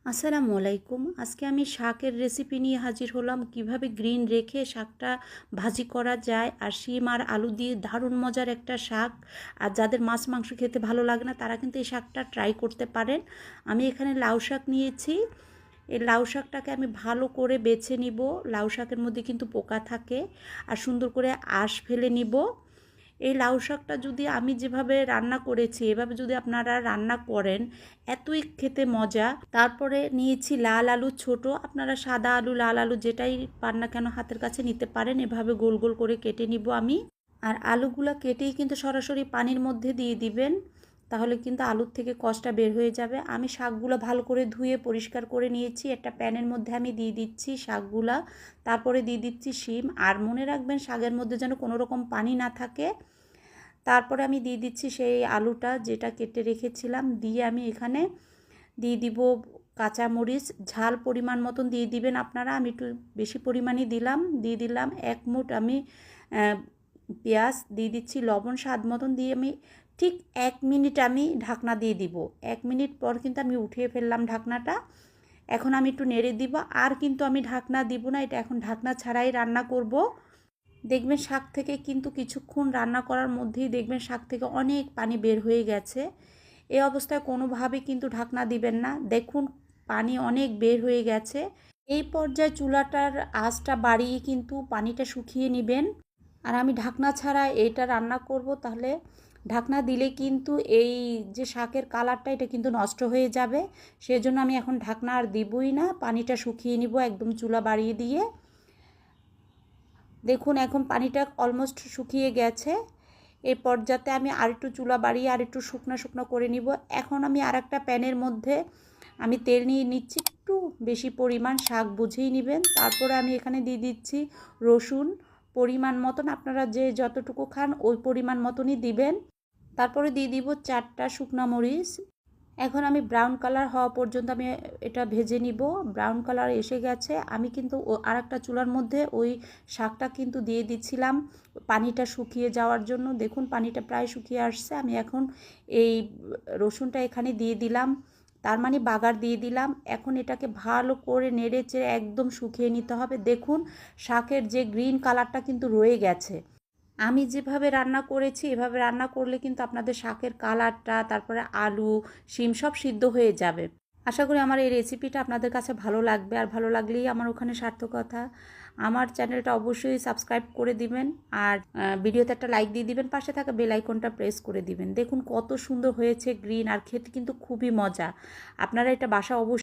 আসসালামু আলাইকুম। আজকে আমি শাকের রেসিপি নিয়ে হাজির হলাম। কিভাবে গ্রিন রেখে শাকটা ভাজি করা যায় আর শিম আর আলু দিয়ে দারুণ মজার একটা শাক। আর যাদের মাছ মাংস খেতে ভালো লাগে না তারা কিন্তু এই শাকটা ট্রাই করতে পারেন। আমি এখানে লাউ শাক নিয়েছি। এই লাউ শাকটাকে আমি ভালো করে বেছে নিব। লাউ শাকের মধ্যে কিন্তু পোকা থাকে, আর সুন্দর করে আঁশ ফেলে নিব। এই লাউ শাকটা যদি আমি যেভাবে রান্না করেছি এভাবে যদি আপনারা রান্না করেন এতই খেতে মজা। তারপরে নিয়েছি লাল আলু ছোট, আপনারা সাদা আলু লাল আলু যেটাই পান না কেন হাতের কাছে নিতে পারেন। এভাবে গোল গোল করে কেটে নিব আমি। আর আলুগুলো কেটেই কিন্তু সরাসরি পানির মধ্যে দিয়ে দিবেন, তাহলে কিন্তু আলুর থেকে কষটা বের হয়ে যাবে। আমি শাকগুলো ভালো করে ধুয়ে পরিষ্কার করে নিয়েছি। একটা প্যানের মধ্যে আমি দিয়ে দিচ্ছি শাকগুলা, তারপরে দিয়ে দিচ্ছি শিম। আর মনে রাখবেন শাকের মধ্যে যেন কোনো রকম পানি না থাকে। তারপরে আমি দিয়ে দিচ্ছি সেই আলুটা যেটা কেটে রেখেছিলাম, দিয়ে আমি এখানে দিয়ে দিব কাঁচামরিচ। ঝাল পরিমাণ মতন দিয়ে দিবেন আপনারা, আমি একটু বেশি পরিমাণই দিলাম। দিয়ে দিলাম 1 মুঠ আমি পেঁয়াজ, দিয়ে দিচ্ছি লবণ স্বাদ মতন, দিয়ে আমি ঠিক 1 মিনিট আমি ঢাকনা দিয়ে দিব। 1 মিনিট পর কিন্তু আমি উঠিয়ে ফেললাম ঢাকনাটা। এখন আমি একটু নেড়ে দিব, আর কিন্তু আমি ঢাকনা দিব না, এটা এখন ঢাকনা ছাড়াই রান্না করব। দেখবেন শাক থেকে কিন্তু কিছুক্ষণ রান্না করার মধ্যেই দেখবেন শাক থেকে অনেক পানি বের হয়ে গেছে। এই অবস্থায় কোনোভাবে কিন্তু ঢাকনা দিবেন না। দেখুন পানি অনেক বের হয়ে গেছে। এই পর্যায়ে চুলাটার আঁচটা বাড়িয়ে কিন্তু পানিটা শুকিয়ে নেবেন। আর আমি ঢাকনা ছাড়া এটা রান্না করব, তাহলে ঢাকনা দিলে কিন্তু এই যে শাকের কালারটা এটা কিন্তু নষ্ট হয়ে যাবে। সেজন্য আমি এখন ঢাকনা আর দিবই না, পানিটা শুকিয়ে নিব একদম চুলা বাড়িয়ে দিয়ে। দেখুন এখন পানিটা অলমোস্ট শুকিয়ে গেছে। এই পর্যায়ে আমি আরেকটু চুলা বাড়িয়ে আরেকটু শুকনো শুকনো করে নিব। এখন আমি আরেকটা প্যানের মধ্যে আমি তেল নিয়ে নিচ্ছি, একটু বেশি পরিমাণ, শাক বুঝেই নেবেন। তারপরে আমি এখানে দিয়ে দিচ্ছি রসুন পরিমাণ মতন, আপনারা যে যতটুকু খান ওই পরিমাণ মতনই দিবেন। তারপরে দিয়ে দিব 4টা শুকনা মরিচ। এখন আমি ব্রাউন কালার হওয়া পর্যন্ত আমি এটা ভেজে নিব। ব্রাউন কালার এসে গেছে। আমি কিন্তু আরেকটা চুলার মধ্যে ওই শাকটা কিন্তু দিয়ে দিচ্ছিলাম পানিটা শুকিয়ে যাওয়ার জন্য। দেখুন পানিটা প্রায় শুকিয়ে আসছে। আমি এখন এই রসুনটা এখানে দিয়ে দিলাম, তার মানে বাগার দিয়ে দিলাম। এখন এটাকে ভালো করে নেড়ে চেড়ে একদম শুকিয়ে নিতে হবে। দেখুন শাকের যে গ্রিন কালারটা কিন্তু রয়ে গেছে। আমি যেভাবে রান্না করেছি এভাবে রান্না করলে কিন্তু আপনাদের শাকের কালারটা, তারপরে আলু শিম সব সিদ্ধ হয়ে যাবে। আশা করি আমার এই রেসিপিটা আপনাদের কাছে ভালো লাগবে, আর ভালো লাগলেই আমার ওখানে সার্থকতা। আমার চ্যানেলটা অবশ্যই সাবস্ক্রাইব করে দিবেন, আর ভিডিওতে একটা লাইক দিয়ে দিবেন, পাশে থাকা বেল আইকনটা প্রেস করে দিবেন। দেখুন কত সুন্দর হয়েছে গ্রিন, আর খেতে কিন্তু খুবই মজা। আপনারা এটা বাসা অবশ্যই